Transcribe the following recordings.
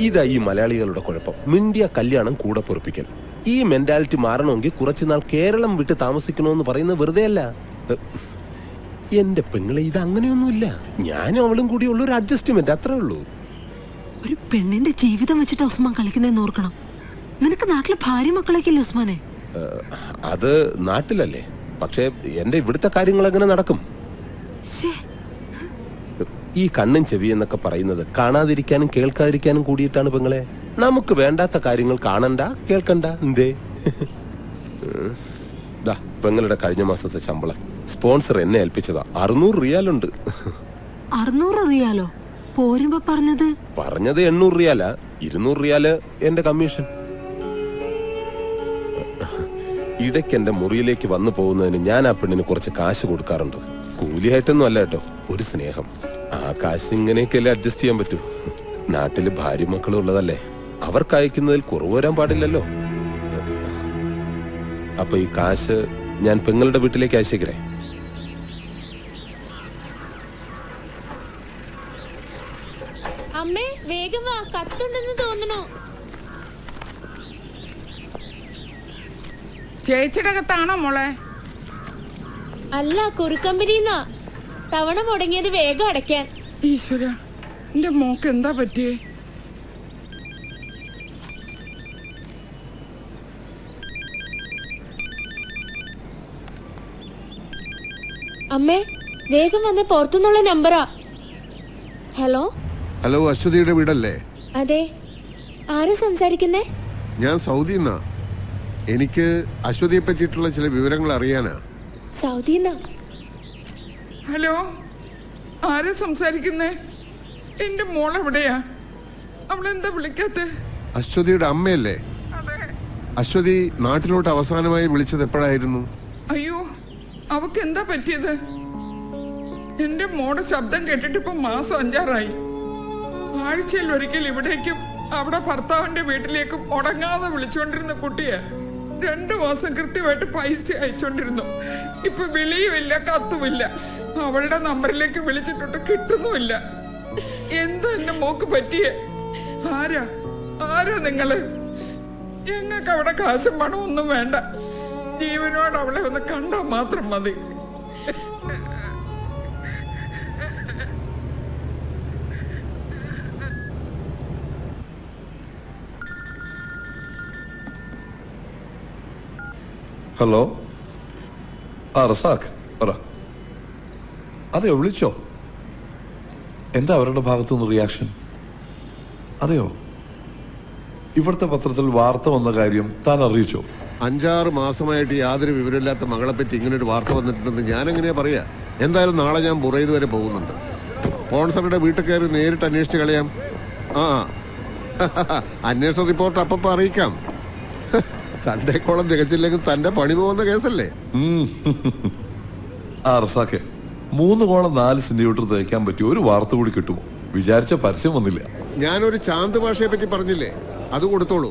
ഇതാ ഈ മലയാളികളുടെ കുഴപ്പം. മിണ്ടിയ കല്യാണം കൂടെ പൊറപ്പിക്കൽ. ഈ മെന്റാലിറ്റി മാറണമെങ്കിൽ കുറച്ചുനാൾ കേരളം വിട്ട് താമസിക്കണമെന്ന് പറയുന്നത് വെറുതെ അല്ല. എന്റെ പെങ്ങളെ, ഇത് അങ്ങനെയൊന്നുമില്ല. ഞാനും അവളും കൂടി ഉള്ള ഒരു അഡ്ജസ്റ്റ്മെന്റ്, അത്രേ ഉള്ളൂ. ഒരു പെണ്ണിന്റെ ജീവിതം വെച്ചിട്ട് ഉസ്മാൻ കളിക്കുന്നതെന്ന് ഓർക്കണം. നിനക്ക് നാട്ടിലെ ഭാര്യ മക്കളൊക്കെ ഇല്ലേ ഉസ്മാനെ? അത് നാട്ടിലല്ലേ, പക്ഷെ എന്റെ ഇവിടുത്തെ കാര്യങ്ങൾ എങ്ങനെ നടക്കും? ഈ കണ്ണും ചെവി എന്നൊക്കെ പറയുന്നത് കാണാതിരിക്കാനും കേൾക്കാതിരിക്കാനും കൂടിയിട്ടാണ് പെങ്ങളെ. നമുക്ക് വേണ്ടാത്ത കാര്യങ്ങൾ കാണണ്ട, കേൾക്കണ്ട. എന്തേ? പെങ്ങളുടെ കഴിഞ്ഞ മാസത്തെ ശമ്പളം സ്പോൺസർ എന്നെ ഏൽപ്പിച്ചതാ. 600 റിയാലുണ്ട്. 600 റിയാലോ? പോരുമ്പോ പറഞ്ഞത് 800 റിയാലാ. 200 റിയാല് എന്റെ കമ്മീഷൻ. ഇടയ്ക്ക് എന്റെ മുറിയിലേക്ക് വന്നു പോകുന്നതിന് ഞാൻ ആ പെണ്ണിന് കുറച്ച് കാശ് കൊടുക്കാറുണ്ട്. കൂലിയായിട്ടൊന്നും അല്ല കേട്ടോ, ഒരു സ്നേഹം. ആ കാശ് ഇങ്ങനെയൊക്കെയല്ലേ അഡ്ജസ്റ്റ് ചെയ്യാൻ പറ്റൂ. നാട്ടില് ഭാര്യ മക്കളും ഉള്ളതല്ലേ, അവർക്ക് അയക്കുന്നതിൽ കുറവ് വരാൻ പാടില്ലല്ലോ. അപ്പൊ ഈ കാശ് ഞാൻ പെങ്ങളുടെ വീട്ടിലേക്ക് അയച്ചേക്കണേ. അമ്മേ വേഗം വാ, കത്തുണ്ടെന്ന് തോന്നുന്നു. ചേച്ചിയുടെ കത്താണോ മോളെ? അല്ല, കുറിക്കമ്പനിന്നാ. തവണ മുടങ്ങിയത് വേഗം അടയ്ക്കാൻ. ഈശ്വര, എന്റെ മോക്ക് എന്താ പറ്റിയേ? അമ്മേ വേഗം വന്ന്, പുറത്തുനിന്നുള്ള നമ്പറാ. ഹലോ ഹലോ, അശ്വതിയുടെ വീടല്ലേ? അതെ, ആരാ സംസാരിക്കുന്നേ? ഞാൻ സൗദിന്നാ. എനിക്ക് അശ്വതിയെ പറ്റിയിട്ടുള്ള ചില വിവരങ്ങൾ അറിയാനാ. സൗദിന്നാ? ഹലോ, ആരാ സംസാരിക്കുന്നേ? എന്റെ മോൾ എവിടെയാ? അവളെന്താ വിളിക്കാത്ത? അശ്വതിയുടെ അമ്മയല്ലേ? അശ്വതി നാട്ടിലോട്ട് അവസാനമായി വിളിച്ചത് എപ്പോഴായിരുന്നു? അയ്യോ, അവക്ക് എന്താ പറ്റിയത്? എന്റെ മോടെ ശബ്ദം കേട്ടിട്ട് ഇപ്പൊ മാസം 5 ആഴ്ചയിൽ ഒരിക്കൽ ഇവിടേക്കും അവിടെ ഭർത്താവിന്റെ വീട്ടിലേക്കും ഉടങ്ങാതെ വിളിച്ചോണ്ടിരുന്ന കുട്ടിയെ 2 മാസം കൃത്യമായിട്ട് പൈസ അയച്ചോണ്ടിരുന്നു. ഇപ്പൊ വിളിയുമില്ല, കത്തുമില്ല. അവളുടെ നമ്പറിലേക്ക് വിളിച്ചിട്ടുണ്ട്, കിട്ടുന്നുമില്ല. എന്താ എന്റെ മോക്ക് പറ്റിയേ? ആരാ നിങ്ങള്? ഞങ്ങൾക്ക് അവിടെ കാശും പണവും ഒന്നും വേണ്ട. ജീവനോട് അവളെ ഒന്ന് കണ്ടാ മാത്രം മതി. ഹലോ, റസാഖ് പറ. അതെയോ, വിളിച്ചോ? എന്താ അവരുടെ ഭാഗത്തുനിന്ന് റിയാക്ഷൻ? അതെയോ, ഇവിടുത്തെ പത്രത്തിൽ വാർത്ത വന്ന കാര്യം താൻ അറിയിച്ചോ? 5-6 മാസമായിട്ട് യാതൊരു വിവരമില്ലാത്ത മകളെ പറ്റി ഇങ്ങനൊരു വാർത്ത വന്നിട്ടുണ്ടെന്ന് ഞാൻ എങ്ങനെയാ പറയാ? എന്തായാലും നാളെ ഞാൻ ബുറൈദ് വരെ പോകുന്നുണ്ട്. സ്പോൺസറുടെ വീട്ടിൽ കയറി നേരിട്ട് അന്വേഷിച്ച് കളയാം. അന്വേഷണ റിപ്പോർട്ട് അപ്പം അറിയിക്കാം. സൺഡേക്കോളം തികച്ചില്ലെങ്കിൽ തന്റെ പണി പോകുന്ന കേസല്ലേ? റസാഖെ, 3 കോളം 4 സെന്റിമീറ്റർ തയ്ക്കാൻ പറ്റിയ ഒരു വാർത്ത കൂടി കിട്ടുമോ? വിചാരിച്ച പരസ്യം വന്നില്ല. ഞാനൊരു ചാന്ത് ഭാഷയെ പറ്റി പറഞ്ഞില്ലേ, അത് കൊടുത്തോളൂ.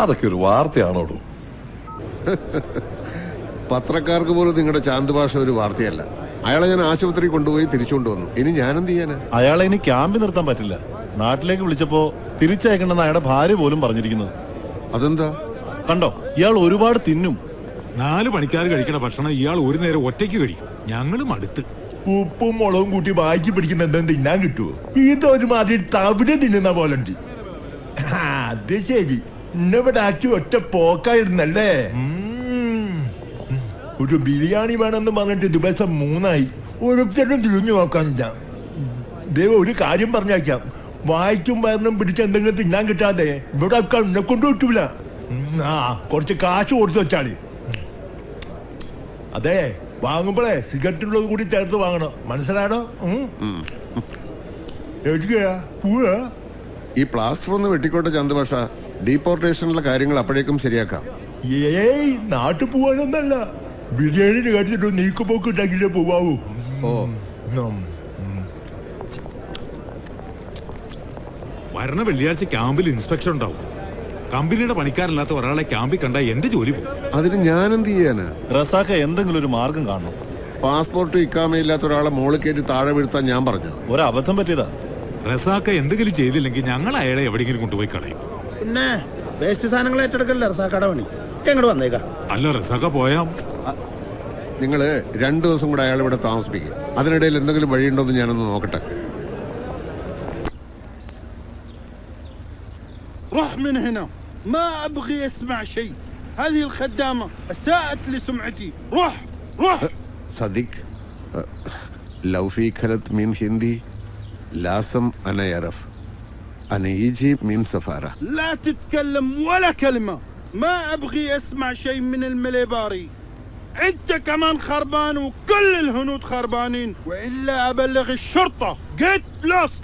അതൊക്കെ ഒരു വാർത്തയാണോടോ? പത്രക്കാർക്ക് പോലും നിങ്ങളുടെ ചാന്ത് ഭാഷ ഒരു വാർത്തയല്ല. അയാളെ ഞാൻ ആശുപത്രി കൊണ്ടുപോയി തിരിച്ചുകൊണ്ട് വന്നു. ഇനി ഞാനെന്ത് ചെയ്യാനാ? അയാളെ ഇനി ക്യാമ്പിൽ നിർത്താൻ പറ്റില്ല. നാട്ടിലേക്ക് വിളിച്ചപ്പോ തിരിച്ചയക്കണമെന്ന് അയാളുടെ ഭാര്യ പോലും പറഞ്ഞിരിക്കുന്നത്. അതെന്താ? കണ്ടോ, ഇയാൾ ഒരുപാട് തിന്നും. 4 പണിക്കാർ കഴിക്കണ ഭക്ഷണം ഇയാൾ ഒരു നേരം ഒറ്റയ്ക്ക് കഴിക്കും. ഞങ്ങളും അടുത്ത് ഉപ്പും മുളകും കൂട്ടി വായിക്ക് പിടിക്കുന്ന എന്തെങ്കിലും തിന്നാൻ കിട്ടുമോ? ഇതൊരുമാതിരി തവിട് തിന്നുന്ന പോലെ ഉണ്ട്. അത് ശരി, ഇന്നിവിടെ ആക്കി ഒറ്റ പോക്കായിരുന്നല്ലേ? ഒരു ബിരിയാണി വേണമെന്ന് പറഞ്ഞിട്ട് ദിവസം 3 ഓരോരുത്തരും തിരിഞ്ഞു നോക്കാനില്ല. ദൈവം ഒരു കാര്യം പറഞ്ഞേക്കാം, വായിക്കും വരണം പിടിച്ച് എന്തെങ്കിലും തിന്നാൻ കിട്ടാതെ ഇവിടെ ആൾക്കാർ എന്നെ കൊണ്ട് കിട്ടൂല. കുറച്ച് കാശ് കൊടുത്തു വെച്ചാല്. അതെ, വാങ്ങുമ്പോഴേ സിഗരറ്റുള്ളത് കൂടി ചേർത്ത് വാങ്ങണം, മനസ്സിലാണോ? പോവാ. ഈ പ്ലാസ്റ്റർ ഒന്ന് വെട്ടിക്കോട്ടെ ചന്ദഭാഷ, ഡീപ്പോർട്ടേഷനിലെ കാര്യങ്ങൾ അപ്പോഴേക്കും ശരിയാക്കാം. ഏയ്, നാട്ടിൽ പോവാനൊന്നല്ല, ബിരിയാണി കഴിച്ചിട്ട് നീക്കുപോക്ക് ഉണ്ടെങ്കിലേ പോവാവൂ. വരണ വെള്ളിയാഴ്ച ക്യാമ്പിൽ ഇൻസ്പെക്ഷൻ ഉണ്ടാവും. കമ്പനിയുടെ പണിക്കാരല്ലാത്ത ഒരാളെ ക്യാമ്പിൽ കണ്ട എന്റെ ജോലി പോകും. അതിന് ഞാൻ എന്ത് ചെയ്യാന്? റസാക്ക എന്തെങ്കിലും ഒരു മാർഗം കാണണം. പാസ്പോർട്ട് ഇക്കാമയില്ലാത്ത ഒരാളെ മോളിൽ കയറ്റി താഴെ വീഴ്ത്താൻ ഞാൻ പറഞ്ഞു. ഒരബദ്ധം പറ്റിയതാ. റസാക്ക എന്തെങ്കിലും ചെയ്തില്ലെങ്കിൽ ഞങ്ങൾ അയാളെ എവിടെയെങ്കിലും കൊണ്ടുപോയി കളയും. പിന്നെ വേസ്റ്റ് സാധനങ്ങൾ ഏറ്റെടുക്കല്ലേ റസാക്കട പണി. എങ്ങോട്ട് വന്നേക്കാം. അല്ല, റസാക്ക പോയാ നിങ്ങള് 2 ദിവസം കൂടെ അയാൾ ഇവിടെ താമസിപ്പിക്കും. അതിനിടയിൽ എന്തെങ്കിലും വഴിയുണ്ടോന്ന് ഞാനൊന്ന് നോക്കട്ടെ. روح من هنا، ما ابغي اسمع شيء. هذه الخدامة اساءت لسمعتي. روح روح. صديق لو في كلمة من هندي لازم أنا يعرف. أنا يجي من سفارة. لا تتكلم ولا كلمة، ما ابغي اسمع شيء من المليباري. انت كمان خربان وكل الهنود خربانين، والا ابلغ الشرطة. get lost.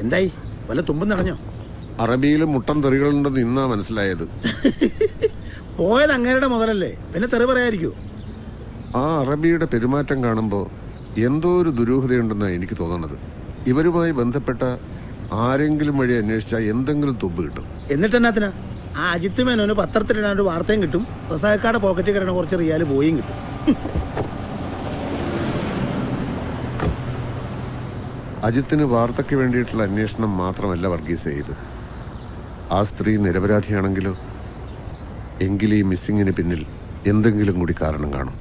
എന്തായി, വല്ല തുമ്പും നടഞ്ഞോ? അറബിയിൽ മുട്ടൻ തെറികളുണ്ടെന്ന് ഇന്നാ മനസ്സിലായത്. പോയത് അങ്ങേരുടെ മുതലല്ലേ, പിന്നെ തെറി പറയാതിരിക്കൂ. ആ അറബിയുടെ പെരുമാറ്റം കാണുമ്പോൾ എന്തോ ഒരു ദുരൂഹതയുണ്ടെന്നാണ് എനിക്ക് തോന്നുന്നത്. ഇവരുമായി ബന്ധപ്പെട്ട ആരെങ്കിലും വഴി അന്വേഷിച്ചാൽ എന്തെങ്കിലും തുമ്പ് കിട്ടും. എന്നിട്ട് എന്നാത്തിനാ? ആ അജിത്ത് മേനോന് പത്രത്തിലിടാൻ ഒരു വാർത്തയും കിട്ടും, റസാക്കാടെ പോക്കറ്റിൽ കിടന്ന കുറച്ച് റിയാൽ പോയും കിട്ടും. അജിത്തിന് വാർത്തയ്ക്ക് വേണ്ടിയിട്ടുള്ള അന്വേഷണം മാത്രമല്ല വർഗീസ് ചെയ്ത്. ആ സ്ത്രീ നിരപരാധിയാണെങ്കിലോ എങ്കിൽ ഈ മിസ്സിങ്ങിന് പിന്നിൽ എന്തെങ്കിലും കൂടി കാരണം കാണും.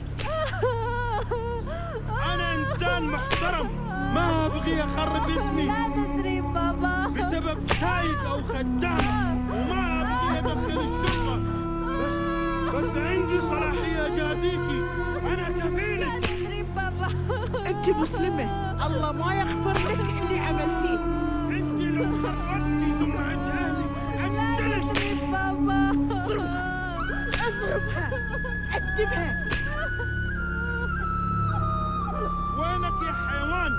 انت مسلمة، الله ما يغفر لك اللي عملتيه. انت لو خربتي سمعة اهلي اقتلك. بابا اضربها، اكتبها. وينك يا حيوان؟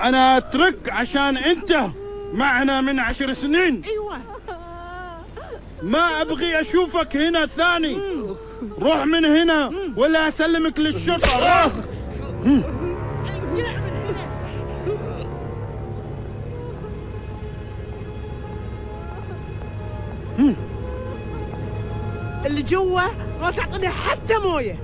انا اترك عشان انت معنا من 10 سنين. ايوه، ما ابغي اشوفك هنا ثاني. روح من هنا ولا اسلمك للشرطة. روح. اللي جوا ما تعطيني حتى مويه.